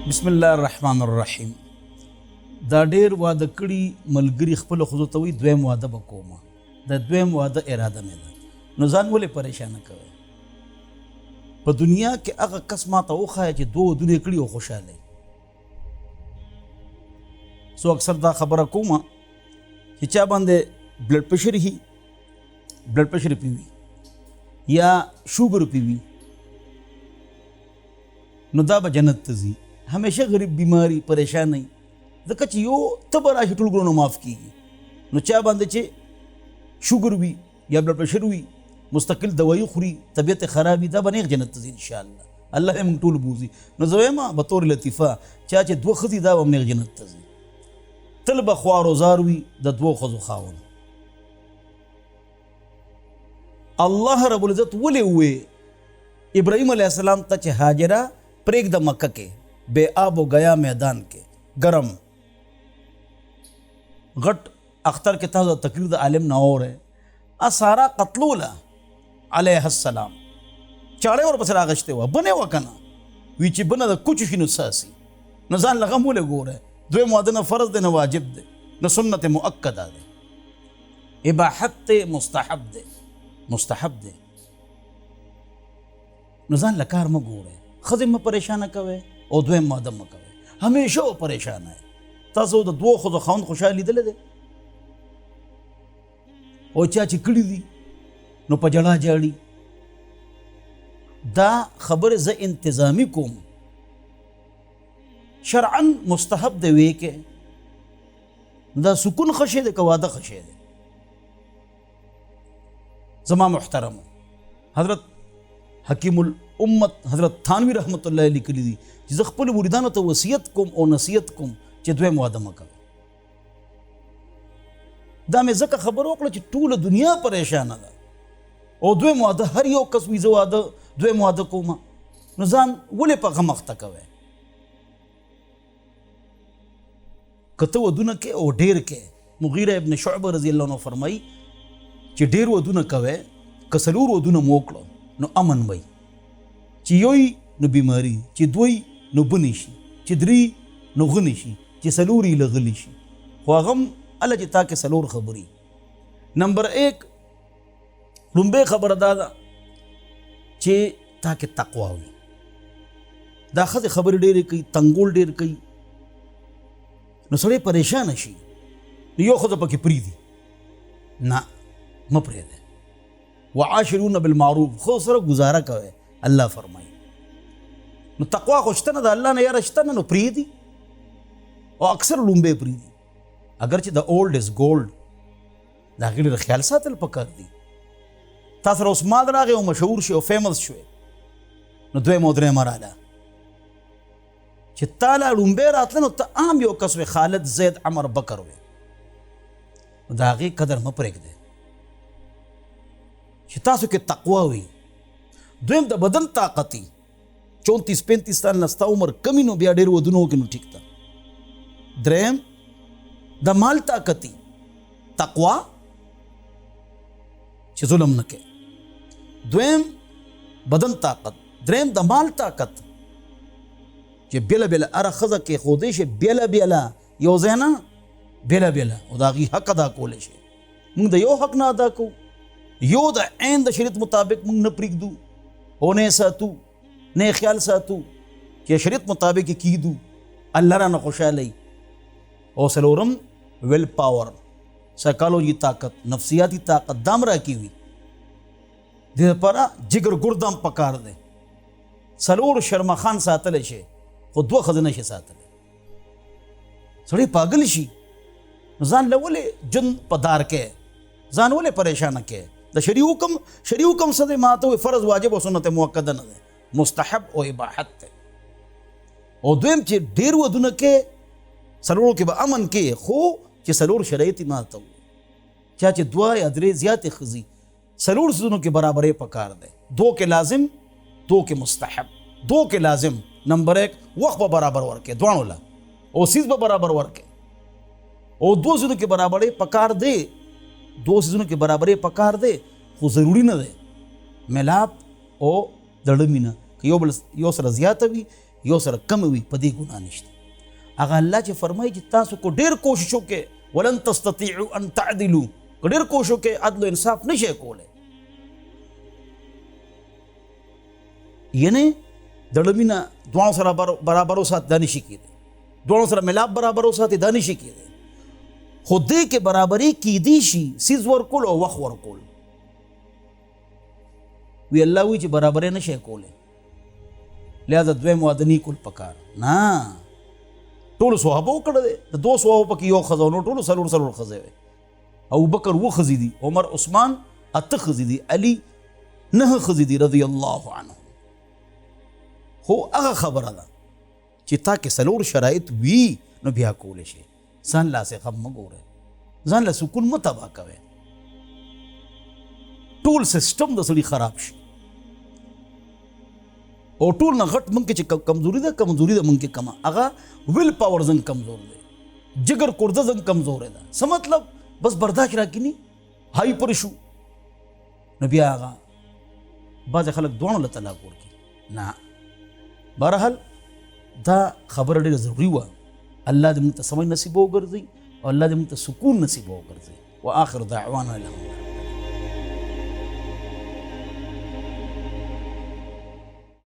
بسم الله الرحمن الرحیم. دا ډیر واده کړي ملګری خپل خود ته وي دویم واده وکوم. د دویم واده اراده مې ده. نو ځان ولې پریشان کوي؟ په دنیا کې هغه کس ما ته وښایه چې دوه ودونه کړي او خوشاله. سو اکثر دا خبره کوم چې چا باندې بلډ پریشر هي، بلډ پریشر پیوي یا شوګر پیوي، نو دا به جنت ته ځي. همیشه غریب بیماری پریشانی ځکه چې یو تبه راشي ټول ګلونه معاف کیږي. نو چا باندې چې شوګر وي یا بلډ پریشر وي، مستقل دوايي خوري، طبیعت خراب وي، دا به نیغ جنت ته ځي انشاءالله. الله یې موږ ټول بوځي. نو زه وایم بطور لطیفه چا چې دوه ښځې دا به هم نیغ جنت ته ځي. تل به خوار و زار وي د دوو ښځو خاوند. الله رب العزت ولې ووې ابراهیم علیه السلام ته چې هاجره پرېږده مکه کې بے آب و گیا میدان کې گرم غټ اختر کې تاسو تقریر د عالم ناور ہے سارا قتلولا علیہ السلام چاړې ورپسې راغشتې وه بنې وه که نه وي چې بنه د کوچو شي نو ساسي نو ځان له غم ولې ګوره. دویم واده نه فرض دی نه واجب دی نه سنت مؤکده دی، اباحت دی مستحب دی، مستحب دی. نو ځان له کار مه ګوره، ښځې مه پریشانه کوئ او دویم واده مه کوئ. همیشه پریشانه یې. تاسو د دوو ښځو خاوند خوشحال لیدلی دی؟ او چا چې کړي دي نو په جړا جاړي. دا خبرې زه انتظامي کوم، شرعا مستحب دی وی کې دا سکون ښه شی دی که واده ښه شی دی؟ زما محترم حضرت حکیم الامت حضرت تھانوی رحمت الله لیکلی دي چې زه خپلو مریدانو ته وصیت کوم او نصیحت کوم چې دویم واده مه کوئ. دا مې ځکه خبره وکړه چې ټوله دنیا پریشانه ده او دویم واده هر یو کس وي زه واده دویم واده کوم، نو ځان ولې په غم اخته کوئ؟ که ته ودونه کې او ډېر کې، مغیره ابن شعبه رضی الله عنه فرمایي چې ډېر ودونه کوئ که څلور ودونه مو وکړه نو امن وي. چې یوی نو بیماری، چې دوی نو بنی شي، چې درې نو غنی شي، چې څلور یې لغلی شي. خو هغه هم الله چې تا کې څلور خبرې. نمبر 1 لومبۍ خبره دا ده چې تا کې تقوا وي. دا ښځې خبرې ډېرې کوي، تنګول ډېر کوي، نو سړی پریشانه شي. نو یو ښځه پکې پرېږدي نه مه پرېږدی. وعاشرون بالمعروف، خو سره گزاره کوئ. الله فرمایي نو تقوا خو شته نه د الله نه یاره شته نه، نو پرېږدي او اکثر لومبۍ پرېږدي. اگر چې د اولډ از ګولډ د هغې ډېر خیال ساتل پکار دي. تا سره اوس مال راغی او مشهور شي او فیمس شوی، نو دویم او درېیمه راله چې تا له لومبۍ راتله نو ته عام یو کس وې، خالد زید عمر بکر وې، نو د هغې قدر مه پرېږدی چې تاسو کې تقوا وي. دویم د بدن طاقتي 34-35 سال نه ستا عمر کمی نو بیا ډېر ودونه وکړي نو ټیک ده. دریم د مال طاقتي تقوا چې ظلم نه کوي. دویم بدن طاقت، دریم د مال طاقت چې بیله بیله هره ښځه کېښودی شي، بیله بیله یو ځای نه، بیله بیله او د هغې حق ادا کولی شي. موږ د یو حق نه ادا کوو، یو د عین د شریعت مطابق موږ نه پرېږدو او نه یې ساتو، نه یې خیال ساتو چې شریعت مطابق یې کیږدو، الله رانه خوشحالی. او څلورم ویل پاور، سایکالوجي طاقت، نفسیاتي طاقت دام راکې وي. دې دپاره جګر ګردام پکار دی. څلور شرمخان ساتلی شي خو دوه ښځې نه شي ساتلی. سړی پاگل شي. نو ځان له ولې جن په دار کې ځان ولې پریشانه کې؟ د شرعي حکم څه دی؟ ما ته وایي فرض واجب او سنت مؤکده نه دی، مستحب او اباحت دی. او دویم چې ډېر ودونه کې څلورو کې به امن کې، خو چې څلور شرایط یې ما ته وایي چا چې دوه یا درې زیاتې ښځې څلور څیزونو کې برابرۍ پکار دی. دو کې لازم، دو کې مستحب. دو کې لازم نمبر 1 وخت به برابر ورکې دواړو له، او سیز به برابر ورکې، او دو څیزونو کې برابرۍ پکار دی. دو سیزونو کې برابرۍ پکار دی خو ضروري نه دی ملاپ او دړه مینه. که یو سره زیاته وي یو سره کم وي په دې ګناه نشته. هغه الله چې فرمایي چې تاسو کو ډېر کوشش وکړئ ولن تستطيعوا ان تعدلوا، که ډېر کوشش وکړئ عدل و انصاف نشئ کولی. یعنی د ړمي نه دواړو سره برابر وساتي دا نشي کېدی، دواړو سره ملاب برابر وساتي دا نشي کېدی. خو دې کې برابري کېدی شي سیز ورکول او وخت ورکول. وی الله وی چې برابري نشئ کولی، لہذا دویم واده نه کول پکار نه. ټولو صحابه وکړه دی، د 2 صحابو پکې یو ښځه نو ټولو څلور ښځې وې. ابوبکر 2 ښځې دي، عمر عثمان 8 ښځې دي، علي 9 ښځې دي رضی الله عنه. خو هغه خبره ده چې تا کې 4 شرایط وي نو بیا کولی شي. ځان لاسې غم مه ګورئ، ځان له سکون مه تباه کوئ، ټول سیسټم د سړي خراب شي. او ټول نه غټ منځ کې چې کمزوري ده منځ کې کمه، هغه ویل پاور زنګ کمزور دی، جګر کورده زنګ کمزور ده. څه مطلب؟ بس برداشت راکینی هاي پر شو نو بیا هغه بعضې خلک دواړو له طلاق ورکړي. نه، بهرحال دا خبره ډېره ضروري وه. الله دې موږ ته سمج نصیب وګرځي او الله دې موږ ته سکون نصیب وګرځي. واخر دعوانا الحمد لله.